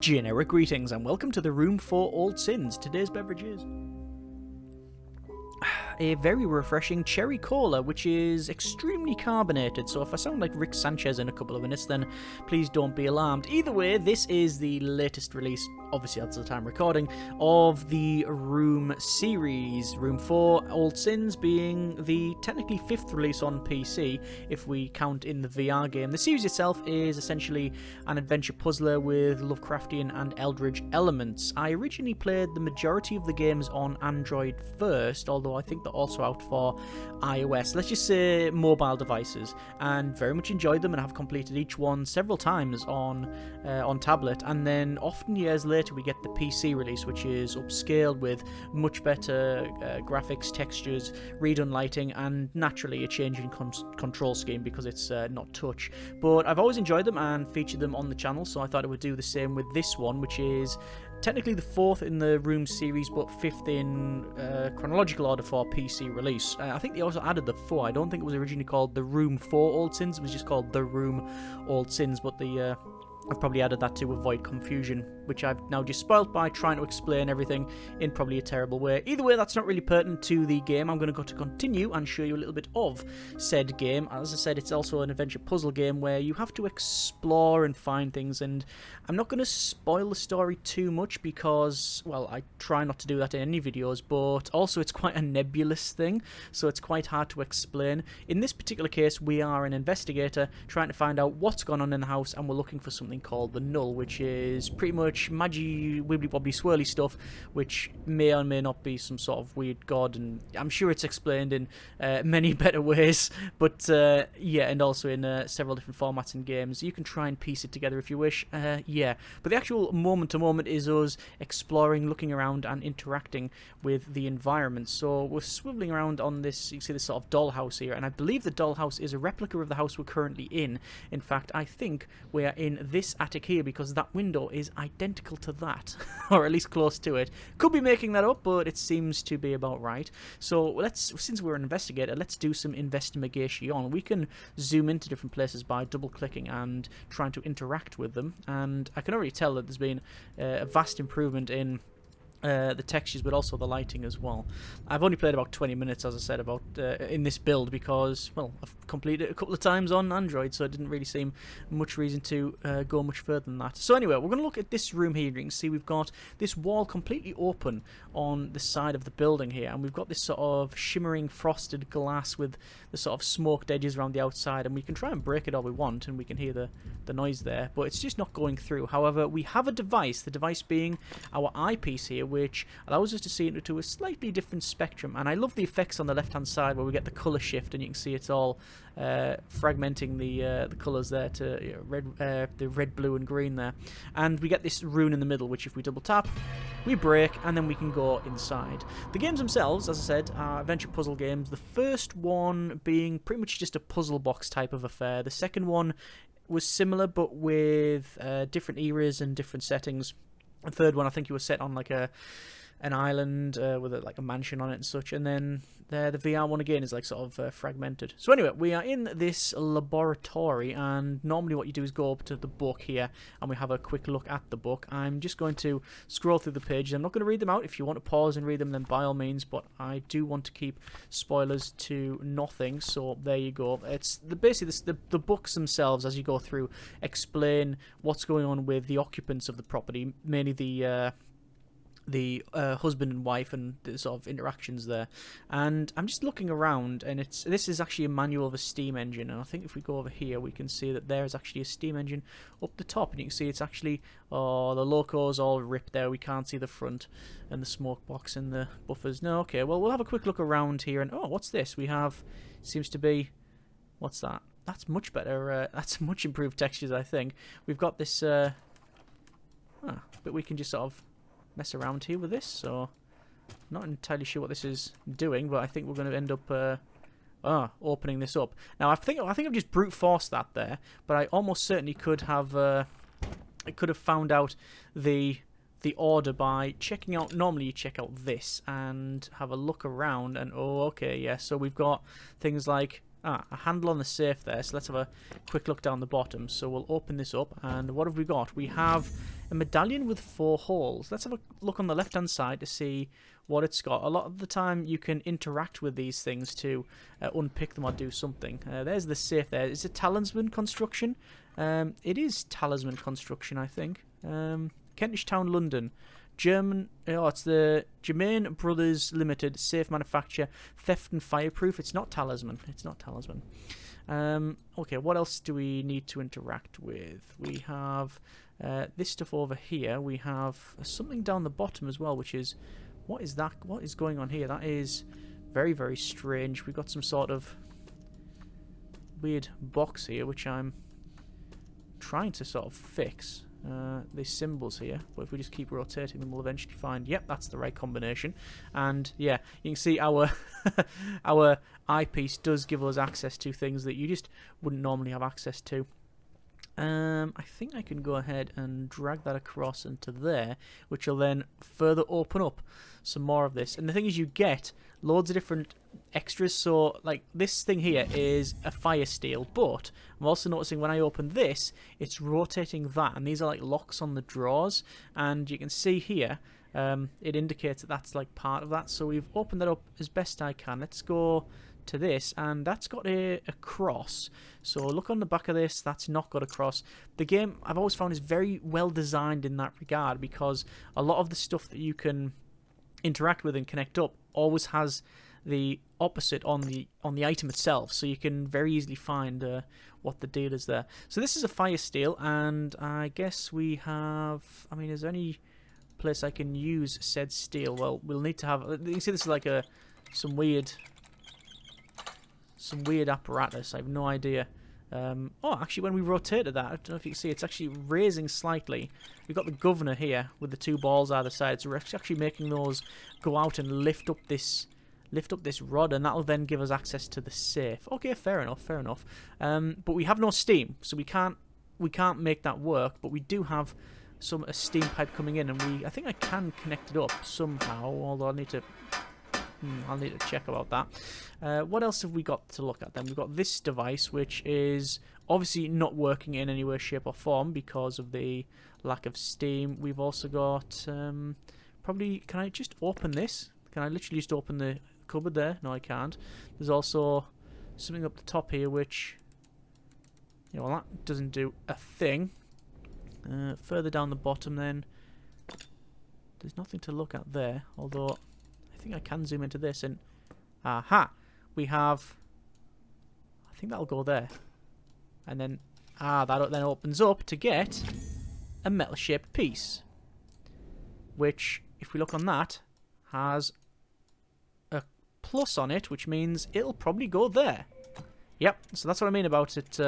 Generic greetings and welcome to the room for old sins. Today's beverage is a very refreshing cherry cola, which is extremely carbonated, so if I sound like Rick Sanchez in a couple of minutes, then please don't be alarmed. Either way, this is the latest release, obviously at the time recording, of the Room series. Room 4 Old Sins being the technically 5th release on PC, if we count in the VR game. The series itself is essentially an adventure puzzler with Lovecraftian and Eldritch elements. I originally played the majority of the games on Android first, although I think they're also out for iOS, let's just say mobile devices, and very much enjoyed them and have completed each one several times on tablet. And then often years later we get the PC release, which is upscaled with much better graphics, textures, redone lighting, and naturally a change in control scheme because it's not touch. But I've always enjoyed them and featured them on the channel, so I thought I would do the same with this one, which is technically the 4th in the Room series, but 5th in chronological order for PC release. I think they also added the 4. I don't think it was originally called the Room 4 Old Sins, it was just called the Room Old Sins, but I've probably added that to avoid confusion, which I've now just spoilt by trying to explain everything in probably a terrible way. Either way, that's not really pertinent to the game. I'm going to go to continue and show you a little bit of said game. As I said, it's also an adventure puzzle game where you have to explore and find things, and I'm not going to spoil the story too much because, well, I try not to do that in any videos, but also it's quite a nebulous thing, so it's quite hard to explain. In this particular case, we are an investigator trying to find out what's gone on in the house, and we're looking for something called the Null, which is pretty much magic wibbly wobbly swirly stuff, which may or may not be some sort of weird god, and I'm sure it's explained in many better ways, but yeah, and also in several different formats and games. You can try and piece it together if you wish, yeah, but the actual moment to moment is us exploring, looking around and interacting with the environment. So we're swiveling around on this, you see this sort of dollhouse here, and I believe the dollhouse is a replica of the house we're currently in. In fact, I think we are in this attic here because that window is identical to that, or at least close to it. Could be making that up, but it seems to be about right. So since we're an investigator, let's do some investigation. We can zoom into different places by double clicking and trying to interact with them, and I can already tell that there's been a vast improvement in the textures, but also the lighting as well. I've only played about 20 minutes, as I said, about in this build because, well, I've completed it a couple of times on Android, so it didn't really seem much reason to go much further than that. So anyway, we're going to look at this room here. You can see we've got this wall completely open on the side of the building here, and we've got this sort of shimmering frosted glass with the sort of smoked edges around the outside, and we can try and break it all we want, and we can hear the noise there, but it's just not going through. However, we have a device, the device being our eyepiece here, which allows us to see into a slightly different spectrum. And I love the effects on the left hand side where we get the colour shift, and you can see it's all fragmenting the colours there to the red, blue and green there. And we get this rune in the middle, which if we double tap, we break, and then we can go inside. The games themselves, as I said, are adventure puzzle games. The first one being pretty much just a puzzle box type of affair. The second one was similar, but with different eras and different settings. The third one, I think, you were set on like an island with like a mansion on it and such, and then the VR one again is like sort of fragmented. So anyway, we are in this laboratory, and normally what you do is go up to the book here and we have a quick look at the book. I'm just going to scroll through the pages. I'm not going to read them out. If you want to pause and read them, then by all means, but I do want to keep spoilers to nothing, so there you go. It's basically the books themselves, as you go through, explain what's going on with the occupants of the property, mainly the husband and wife and the sort of interactions there. And I'm just looking around, and this is actually a manual of a steam engine, and I think if we go over here we can see that there is actually a steam engine up the top, and you can see it's actually, oh, the loco's all ripped there. We can't see the front and the smoke box and the buffers. No, okay, well, we'll have a quick look around here, and oh, what's this? We have, seems to be, what's that? That's much better, that's much improved textures, I think. We've got this but we can just sort of mess around here with this, so not entirely sure what this is doing, but I think we're going to end up opening this up. Now I think I've just brute forced that there, but I almost certainly could have found out the order by checking out. Normally you check out this and have a look around, and oh, okay, yeah, so we've got things like a handle on the safe there. So let's have a quick look down the bottom. So we'll open this up, and what have we got? We have a medallion with 4 holes. Let's have a look on the left-hand side to see what it's got. A lot of the time you can interact with these things to unpick them or do something. There's the safe there. Is it talisman construction? It is talisman construction, I think. Kentish Town, London. German, it's the Germain Brothers Limited, safe manufacture, theft and fireproof. It's not talisman. It's not talisman. Okay, what else do we need to interact with? We have this stuff over here. We have something down the bottom as well, which is, what is that? What is going on here? That is very, very strange. We've got some sort of weird box here, which I'm trying to sort of fix. These symbols here, but if we just keep rotating them, we'll eventually find, yep, that's the right combination. And yeah, you can see our our eyepiece does give us access to things that you just wouldn't normally have access to. I think I can go ahead and drag that across into there, which will then further open up some more of this. And the thing is, you get loads of different extras. So like this thing here is a fire steel, but I'm also noticing when I open this, it's rotating that, and these are like locks on the drawers, and you can see here it indicates that that's like part of that. So we've opened that up as best I can. Let's go to this, and that's got a cross. So look on the back of this, that's not got a cross. The game, I've always found, is very well designed in that regard, because a lot of the stuff that you can interact with and connect up always has the opposite on the item itself, so you can very easily find what the deal is there. So this is a fire steel, and I guess we have, I mean, is there any place I can use said steel? Well, we'll need to have, you can see this is like some weird apparatus. I have no idea. Oh, actually, when we rotated that, I don't know if you can see, it's actually raising slightly. We've got the governor here with the 2 balls either side, so we're actually making those go out and lift up this rod, and that'll then give us access to the safe. Okay, fair enough, fair enough. But we have no steam, so we can't make that work. But we do have a steam pipe coming in, and I think I can connect it up somehow. Although I'll need to check about that. What else have we got to look at then? We've got this device, which is obviously not working in any way, shape or form because of the lack of steam. We've also got probably, can I just open this? Can I literally just open the cupboard there? No, I can't. There's also something up the top here which, yeah, well, that doesn't do a thing. Further down the bottom then, there's nothing to look at there, although I think I can zoom into this, and aha, we have, I think that'll go there, and then that then opens up to get a metal shaped piece, which if we look on that has a plus on it, which means it'll probably go there. Yep, so that's what I mean about it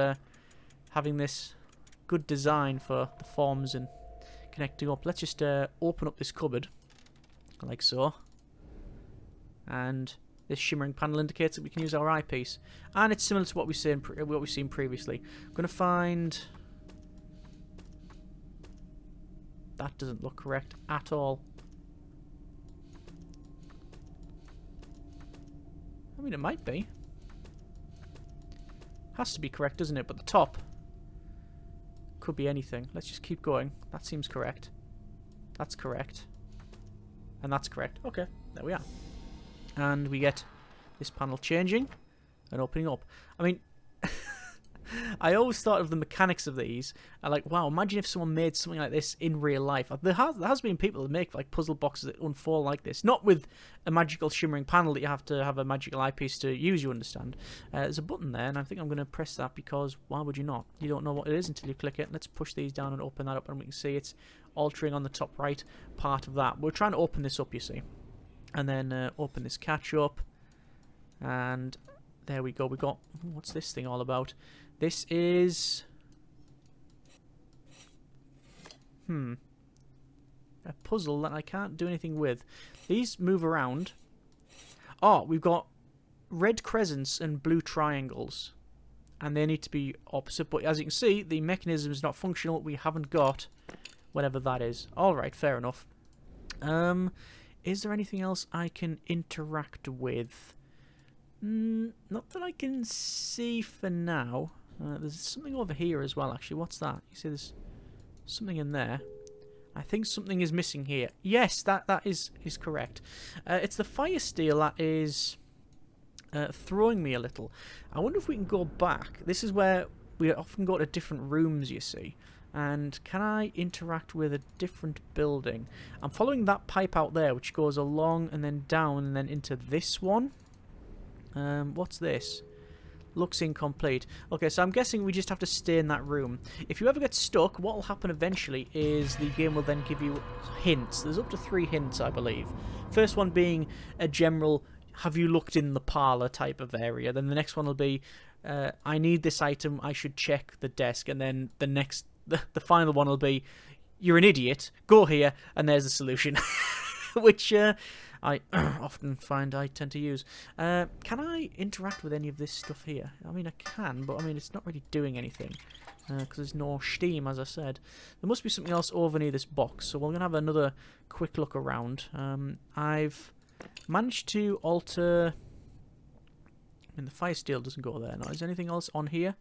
having this good design for the forms and connecting up. Let's just open up this cupboard like so. And this shimmering panel indicates that we can use our eyepiece, and it's similar to what we've seen previously. I'm going to find, that doesn't look correct at all. I mean, it might be. Has to be correct, doesn't it? But the top could be anything. Let's just keep going. That seems correct. That's correct. And that's correct. Okay, there we are. And we get this panel changing and opening up. I mean, I always thought of the mechanics of these. I like, wow, imagine if someone made something like this in real life. There has been people that make like puzzle boxes that unfold like this. Not with a magical shimmering panel that you have to have a magical eyepiece to use, you understand. There's a button there, and I think I'm going to press that because why would you not? You don't know what it is until you click it. Let's push these down and open that up, and we can see it's altering on the top right part of that. We're trying to open this up, you see. And then open this catch up, and there we go. We got, what's this thing all about? This is a puzzle that I can't do anything with. These move around. Oh, we've got red crescents and blue triangles, and they need to be opposite. But as you can see, the mechanism is not functional. We haven't got whatever that is. All right, fair enough. Is there anything else I can interact with? Not that I can see for now. There's something over here as well, actually. What's that? You see there's something in there. I think something is missing here. Yes, that is correct. It's the fire steel that is throwing me a little. I wonder if we can go back. This is where we often go to different rooms, you see. And can I interact with a different building? I'm following that pipe out there, which goes along and then down and then into this one. What's this? Looks incomplete. Okay, so I'm guessing we just have to stay in that room. If you ever get stuck, what will happen eventually is the game will then give you hints. There's up to 3 hints, I believe. First one being a general, have you looked in the parlour type of area. Then the next one will be, I need this item, I should check the desk. And then the final one will be, you're an idiot, go here, and there's the solution. Which I often find I tend to use. Can I interact with any of this stuff here? I mean, I can, but I mean, it's not really doing anything. Because there's no steam, as I said. There must be something else over near this box, so we're going to have another quick look around. I've managed to alter... I mean, the fire steel doesn't go there. Now, is there anything else on here?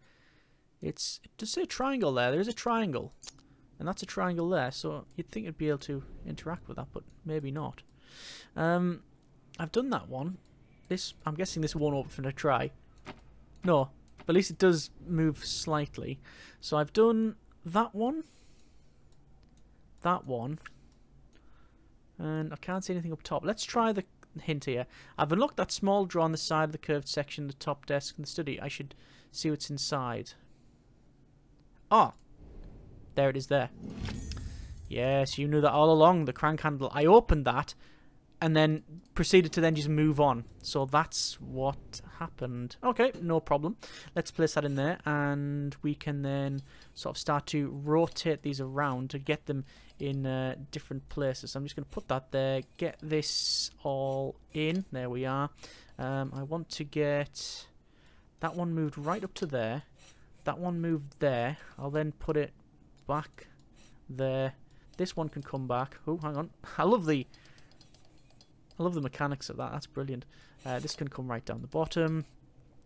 It does say triangle there. There is a triangle. And that's a triangle there, so you'd think you'd be able to interact with that, but maybe not. I've done that one. I'm guessing this won't open for a try. No, but at least it does move slightly. So I've done that one. That one. And I can't see anything up top. Let's try the hint here. I've unlocked that small drawer on the side of the curved section, the top desk, and the study. I should see what's inside. Ah! There it is there. Yes, you knew that all along, the crank handle. I opened that and then proceeded to then just move on. So that's what happened. Okay, no problem. Let's place that in there and we can then sort of start to rotate these around to get them in different places. So I'm just going to put that there, get this all in. There we are. I want to get that one moved right up to there. That one moved there. I'll then put it back there. This one can come back. Oh, hang on. I love the mechanics of that. That's brilliant. This can come right down the bottom.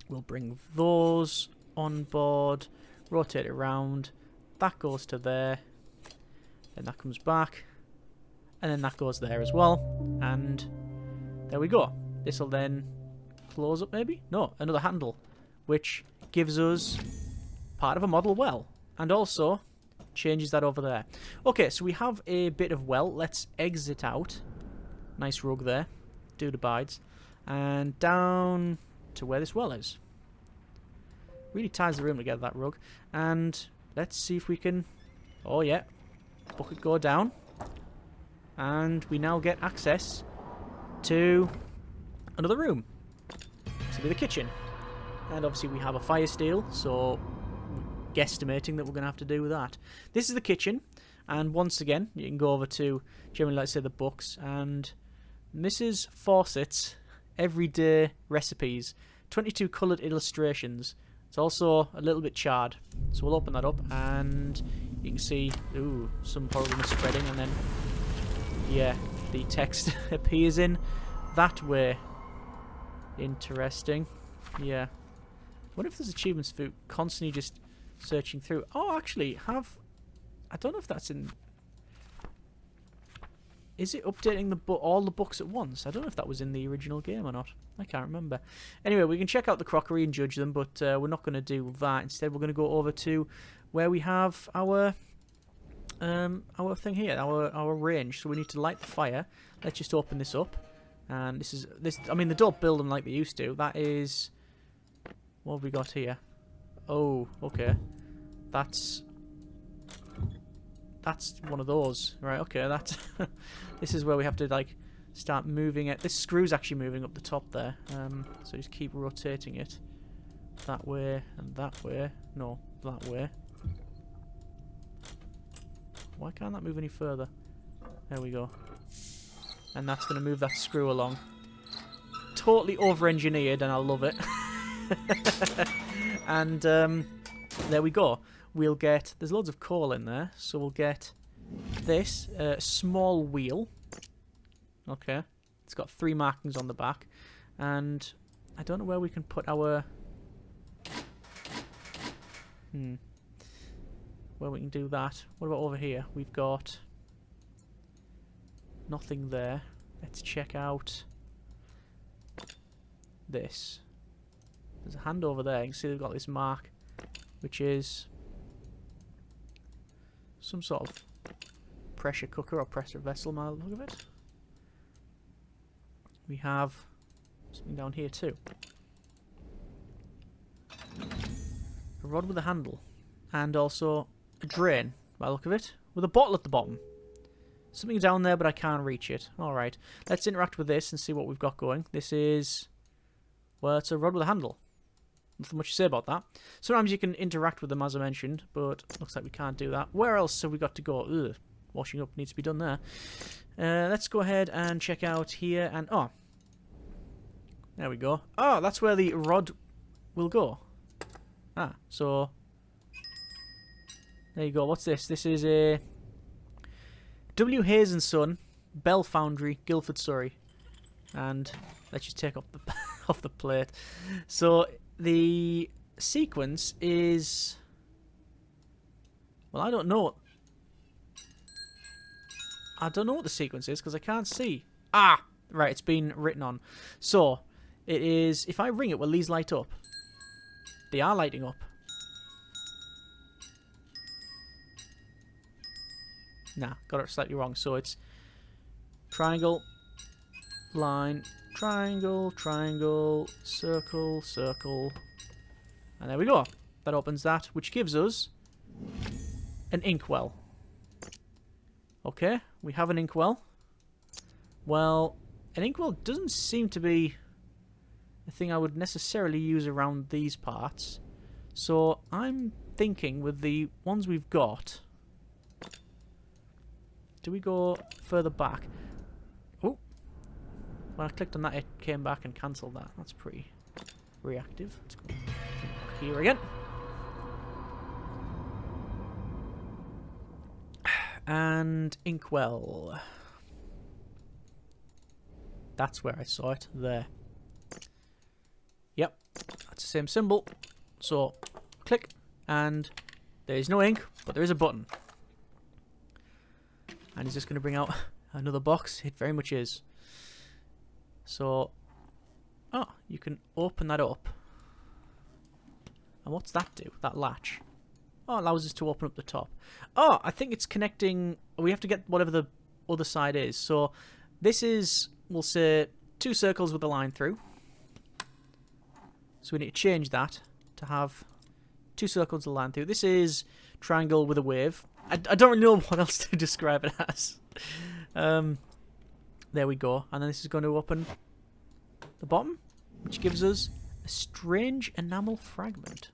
We'll bring those on board. Rotate it around. That goes to there. Then that comes back. And then that goes there as well. And there we go. This will then close up maybe? No, another handle. Which gives us part of a model well. And also changes that over there. Okay, so we have a bit of well. Let's exit out. Nice rug there. Dude abides. And down to where this well is. Really ties the room together, that rug. And let's see if we can... Oh, yeah. Bucket go down. And we now get access to another room. This will be the kitchen. And obviously we have a fire steel, so... guesstimating that we're going to have to do with that. This is the kitchen, and once again you can go over to generally, let's say, the books, and Mrs. Fawcett's everyday recipes, 22 coloured illustrations. It's also a little bit charred, so we'll open that up and you can see some horrible spreading, and then yeah, the text appears in that way. Interesting. Yeah, what if there's achievements for constantly just searching through? Oh, actually, I don't know if that's in... Is it updating all the books at once? I don't know if that was in the original game or not. I can't remember. Anyway, we can check out the crockery and judge them, but we're not going to do that. Instead, we're going to go over to where we have our thing here, our range. So we need to light the fire. Let's just open this up. And this. I mean, they don't build them like they used to. That is... What have we got here? Oh, okay. That's one of those. Right, okay, that's... This is where we have to, like, start moving it. This screw's actually moving up the top there. So just keep rotating it. That way and that way. No, that way. Why can't that move any further? There we go. And that's going to move that screw along. Totally over-engineered, and I love it. And there we go. We'll get... There's loads of coal in there, so we'll get this small wheel. Okay. It's got 3 markings on the back. And I don't know where we can put our... Where we can do that. What about over here? We've got... nothing there. Let's check out... this. There's a hand over there. You can see they've got this mark, which is some sort of pressure cooker or pressure vessel, by the look of it. We have something down here too. A rod with a handle. And also a drain, by the look of it, with a bottle at the bottom. Something down there, but I can't reach it. Alright, let's interact with this and see what we've got going. This is... well, it's a rod with a handle. Nothing much to say about that. Sometimes you can interact with them, as I mentioned, but looks like we can't do that. Where else have we got to go? Ugh, washing up needs to be done there. Let's go ahead and check out here, and... oh. There we go. Oh, that's where the rod will go. Ah, so... there you go. What's this? This is a... W. Hayes and Son, Bell Foundry, Guildford, Surrey. And let's just take off the off the plate. So the sequence is... well, I don't know. I don't know what the sequence is because I can't see. Ah! Right, it's been written on. So, it is... if I ring it, will these light up? They are lighting up. Nah, got it slightly wrong. So it's triangle, line, triangle, triangle, circle, circle. And there we go. That opens that, which gives us an inkwell. Okay, we have an inkwell. Well, an inkwell doesn't seem to be a thing I would necessarily use around these parts. So I'm thinking with the ones we've got... do we go further back? Oh, when I clicked on that, it came back and cancelled that. That's pretty reactive. Let's go back here again. And inkwell. That's where I saw it. There. Yep, that's the same symbol. So, click, and there is no ink, but there is a button. And is this going to bring out another box? It very much is. So, oh, you can open that up. And what's that do? That latch. Oh, it allows us to open up the top. Oh, I think it's connecting... we have to get whatever the other side is. So, this is, we'll say, 2 circles with a line through. So we need to change that to have 2 circles with a line through. This is triangle with a wave. I don't really know what else to describe it as. There we go. And then this is going to open the bottom, which gives us a strange enamel fragment.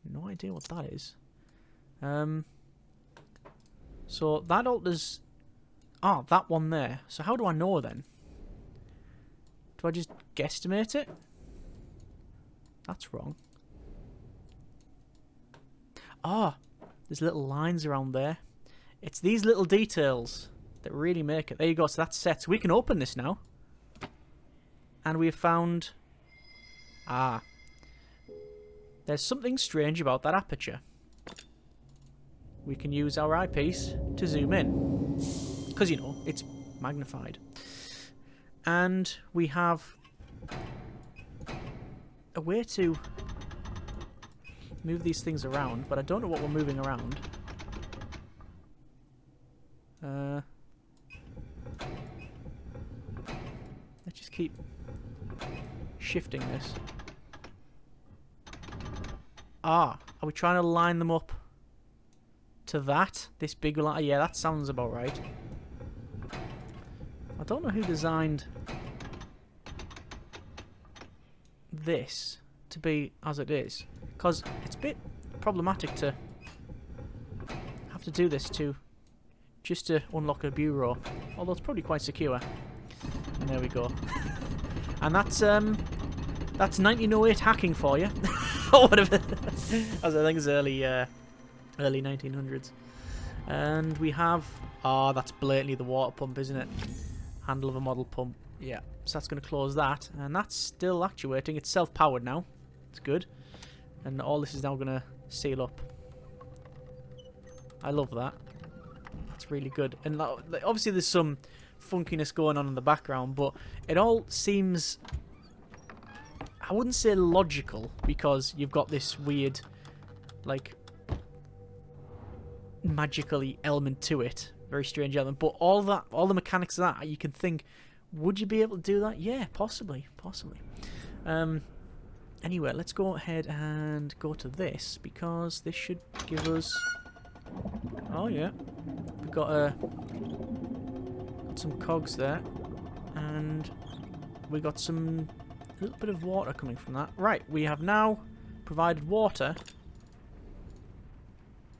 No idea what that is. So that alters... ah, that one there. So how do I know then? Do I just guesstimate it? That's wrong. Ah, there's little lines around there. It's these little details that really make it. There you go, so that's set. So we can open this now. And we have found... ah. There's something strange about that aperture. We can use our eyepiece to zoom in. Because, you know, it's magnified. And we have a way to move these things around, but I don't know what we're moving around. Let's just keep shifting this. Ah, are we trying to line them up to that? This big line? Yeah, that sounds about right. I don't know who designed this to be as it is, because it's a bit problematic to have to do this just to unlock a bureau, although it's probably quite secure. And there we go. And that's 1908 hacking for you. Or whatever. As I think it's early 1900s. And we have... ah, that's blatantly the water pump, isn't it? Handle of a model pump. Yeah, so that's going to close that. And that's still actuating. It's self-powered now. It's good. And all this is now going to seal up. I love that. That's really good. And obviously there's some funkiness going on in the background, but it all seems... I wouldn't say logical, because you've got this weird, like, magically element to it. Very strange element. But all the mechanics of that, you can think, would you be able to do that? Yeah, possibly. Anyway, let's go ahead and go to this, because this should give us... Oh, yeah. We've got some cogs there. And we got some... a little bit of water coming from that. Right, we have now provided water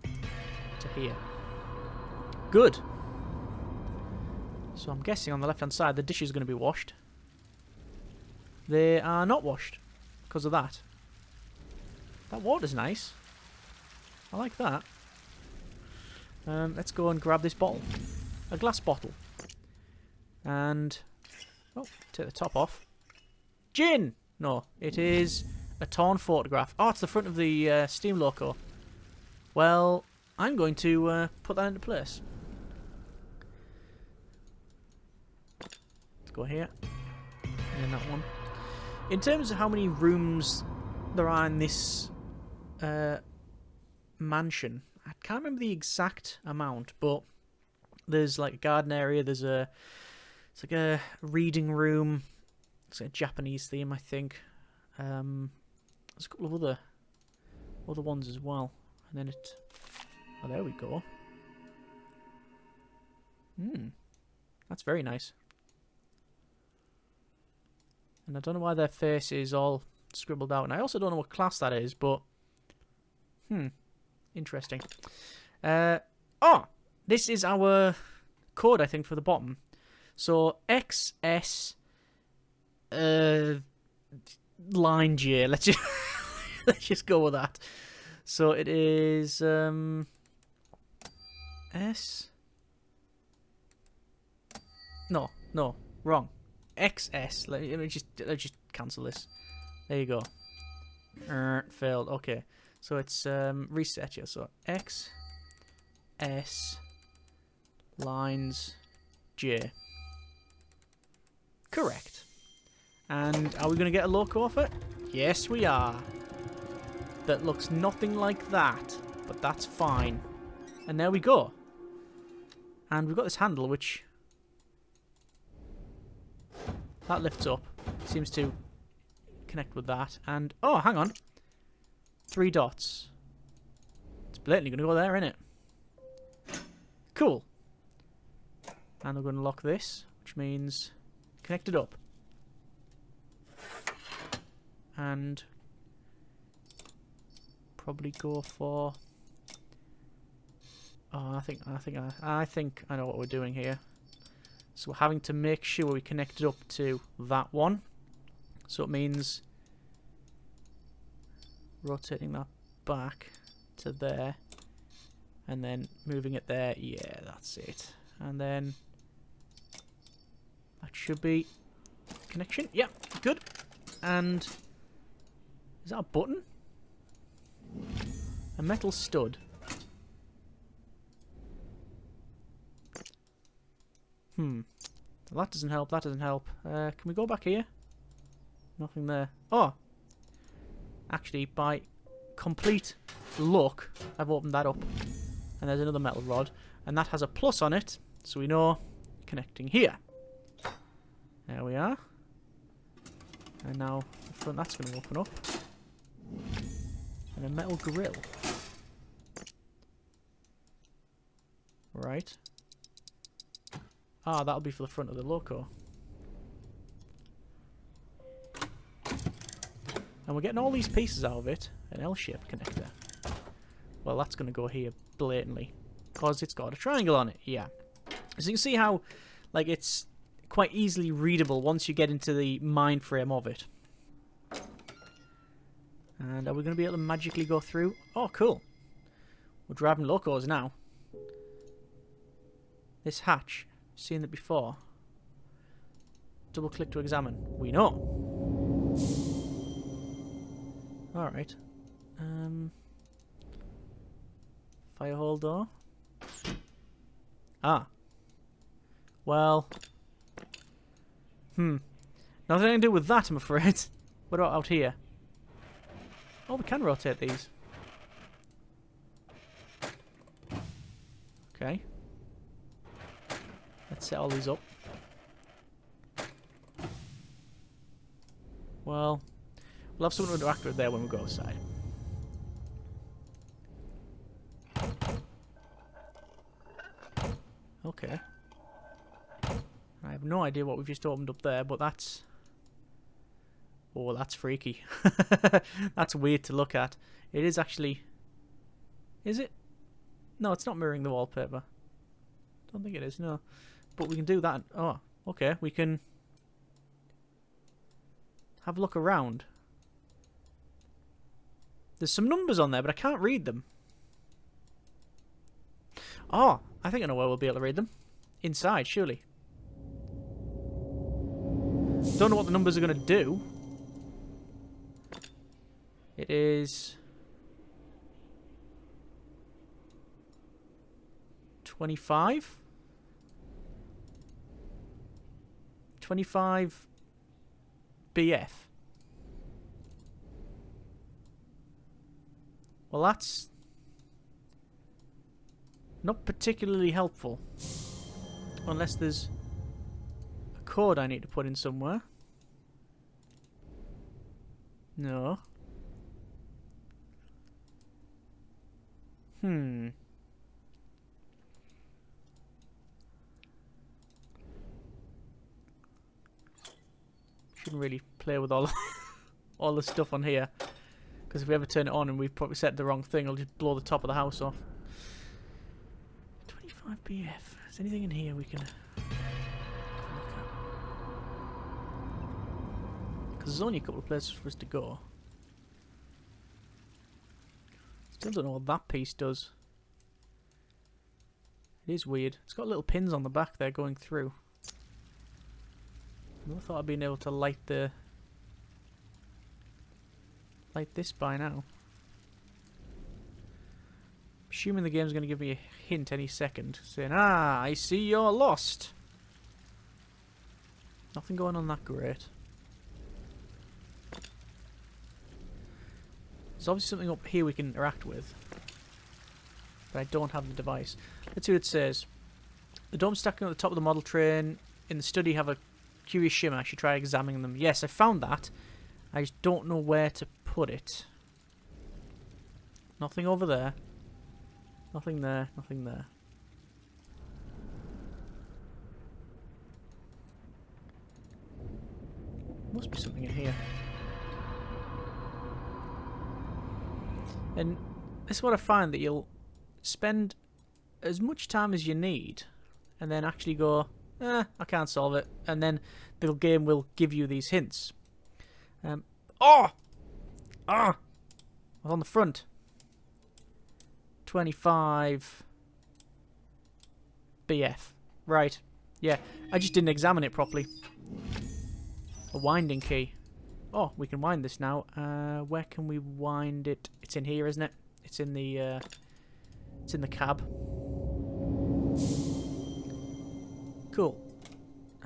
to here. Good. So I'm guessing on the left-hand side the dishes are going to be washed. They are not washed because of that. That water's nice. I like that. Let's go and grab this bottle. A glass bottle. And... oh, take the top off. Gin! No, it is a torn photograph. Oh, it's the front of the Steam logo. Well, I'm going to put that into place. Let's go here. And then that one. In terms of how many rooms there are in this mansion, I can't remember the exact amount, but there's like a garden area, it's like a reading room. It's like a Japanese theme, I think. There's a couple of other ones as well. And then it... oh, there we go. That's very nice. And I don't know why their face is all scribbled out. And I also don't know what class that is, but... interesting. Oh! This is our code, I think, for the bottom. So, XS... line J. Let's just go with that. So it is S. No, wrong. XS. Let me just cancel this. There you go. Failed. Okay. So it's reset here. So X S lines J. Correct. And are we going to get a loco off it? Yes, we are. That looks nothing like that, but that's fine. And there we go. And we've got this handle, which... that lifts up. Seems to connect with that. And, oh, hang on. 3 dots. It's blatantly going to go there, isn't it? Cool. And we're going to lock this, which means connect it up. And probably go for... oh, I think I know what we're doing here. So we're having to make sure we connect it up to that one. So it means rotating that back to there, and then moving it there. Yeah, that's it. And then that should be connection. Yep, good. And is that a button? A metal stud. Well, that doesn't help. That doesn't help. Can we go back here? Nothing there. Oh! Actually, by complete luck, I've opened that up. And there's another metal rod. And that has a plus on it. So we know connecting here. There we are. And now the front, that's going to open up. And a metal grill. Right. Ah, that'll be for the front of the loco. And we're getting all these pieces out of it. An L-shaped connector. Well, that's going to go here blatantly. Because it's got a triangle on it. Yeah. So you can see how, like, it's quite easily readable once you get into the mind frame of it. And are we going to be able to magically go through? Oh, cool. We're driving locos now. This hatch. Seen it before. Double click to examine. We know. Alright. Firehole door. Ah. Well. Nothing I can do with that, I'm afraid. What about out here? Oh, we can rotate these. Okay. Let's set all these up. Well, we'll have something to interact with there when we go outside. Okay. I have no idea what we've just opened up there, but that's... Oh, that's freaky. That's weird to look at. It is actually... Is it? No, it's not mirroring the wallpaper. Don't think it is, no. But we can do that. Oh, okay. We can... have a look around. There's some numbers on there, but I can't read them. Oh, I think I know where we'll be able to read them. Inside, surely. Don't know what the numbers are going to do. It is... 25? 25 BF. Well, that's not particularly helpful. Unless there's a code I need to put in somewhere. No. Shouldn't really play with all all the stuff on here, because if we ever turn it on and we've probably set the wrong thing, it'll just blow the top of the house off. 25 BF. Is anything in here we can look at? Because there's only a couple of places for us to go. Still don't know what that piece does. It is weird. It's got little pins on the back there going through. I never thought I'd been able to light this by now. Assuming the game's going to give me a hint any second, saying, "Ah, I see you're lost." Nothing going on that great. There's obviously something up here we can interact with, but I don't have the device. Let's see what it says. The domes stacking at the top of the model train in the study have a curious shimmer. I should try examining them. Yes, I found that. I just don't know where to put it. Nothing over there. Nothing there. Nothing there. Must be something in here. And this is what I find, that you'll spend as much time as you need and then actually go, I can't solve it. And then the game will give you these hints. I was on the front. 25 BF. Right. Yeah, I just didn't examine it properly. A winding key. Oh, we can wind this now. Where can we wind it? It's in here, isn't it? It's in the cab. Cool.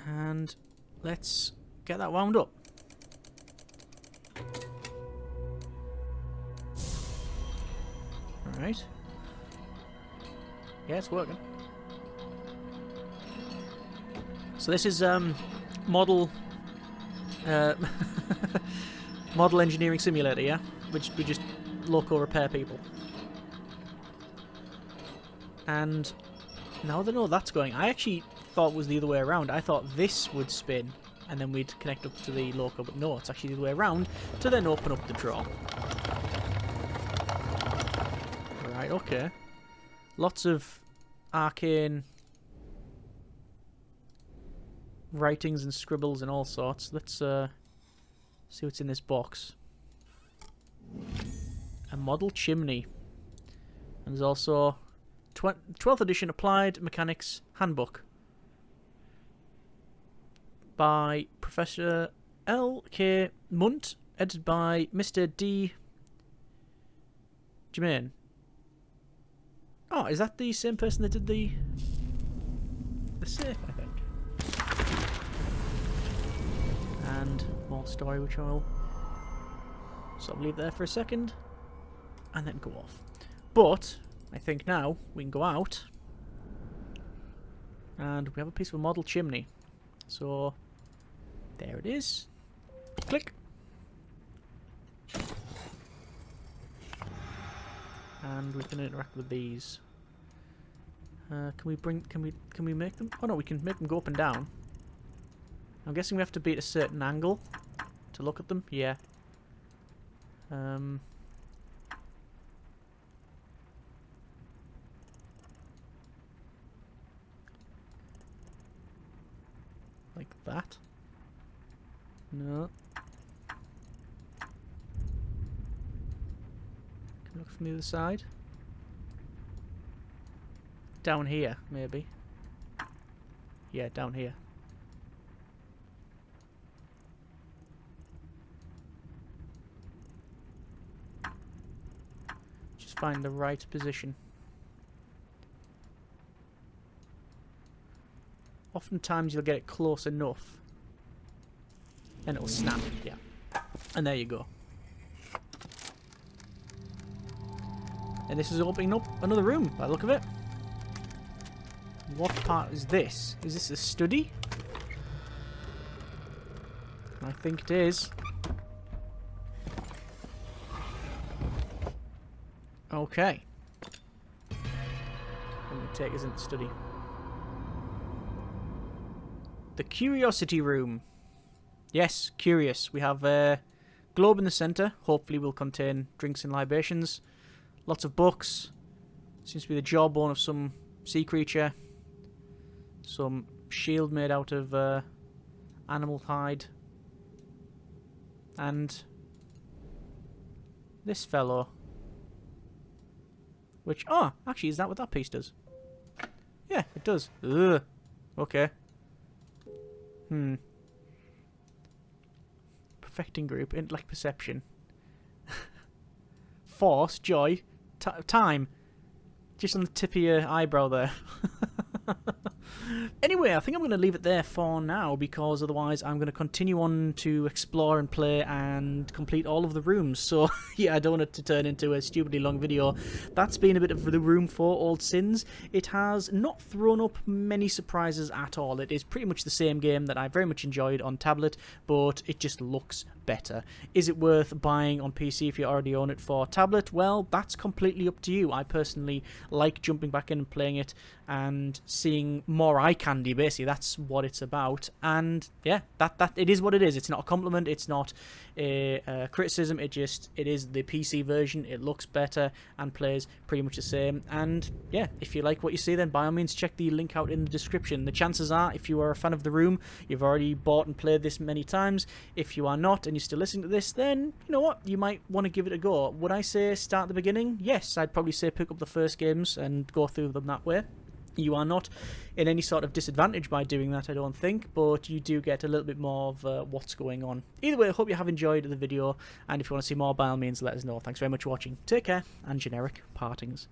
And let's get that wound up. Alright. Yeah, it's working. So this is model model engineering simulator, yeah? Which we just local repair people. And now that I know that's going, I actually thought it was the other way around. I thought this would spin and then we'd connect up to the local, but no, it's actually the other way around to then open up the drawer. Right, okay. Lots of arcane writings and scribbles and all sorts. Let's see what's in this box. A model chimney. And there's also 12th edition Applied Mechanics Handbook. by Professor L.K. Munt, edited by Mr. D. Germain. Oh, is that the same person that did the safe, I think. And more story, which I'll sort of leave there for a second, and then go off. But I think now we can go out, and we have a piece of a model chimney. So there it is. Click. And we can interact with these. Can we make them? Oh no, we can make them go up and down. I'm guessing we have to be at a certain angle to look at them. Yeah. Like that. No. Can look from the other side. Down here, maybe. Yeah, down here. Just find the right position. Oftentimes you'll get it close enough and it'll snap. Yeah. And there you go. And this is opening up another room by the look of it. What part is this? Is this a study? I think it is. Okay. I'm going to take us into the study. The Curiosity Room. Yes, curious. We have a globe in the centre. Hopefully will contain drinks and libations. Lots of books. Seems to be the jawbone of some sea creature. Some shield made out of animal hide. And this fellow. Which, oh, actually, is that what that piece does? Yeah, it does. Ugh. Okay. Perfecting group, intellect, perception. Force, joy, time. Just on the tip of your eyebrow there. Anyway, I think I'm going to leave it there for now, because otherwise I'm going to continue on to explore and play and complete all of the rooms. So, yeah, I don't want it to turn into a stupidly long video. That's been a bit of the Room 4 Old Sins. It has not thrown up many surprises at all. It is pretty much the same game that I very much enjoyed on tablet, but it just looks better. Is it worth buying on PC if you already own it for tablet? Well, that's completely up to you. I personally like jumping back in and playing it and seeing more eye candy. Basically, that's what it's about. And yeah, that it is what it is. It's not a compliment. It's not a criticism. It is the PC version. It looks better and plays pretty much the same. And yeah, if you like what you see, then by all means check the link out in the description. The chances are, if you are a fan of The Room, you've already bought and played this many times. If you are not and you're still listening to this, then you know what, you might want to give it a go. Would I say start at the beginning? Yes, I'd probably say pick up the first games and go through them that way. You are not in any sort of disadvantage by doing that, I don't think, but you do get a little bit more of what's going on. Either way, I hope you have enjoyed the video, and if you want to see more, by all means, let us know. Thanks very much for watching. Take care, and generic partings.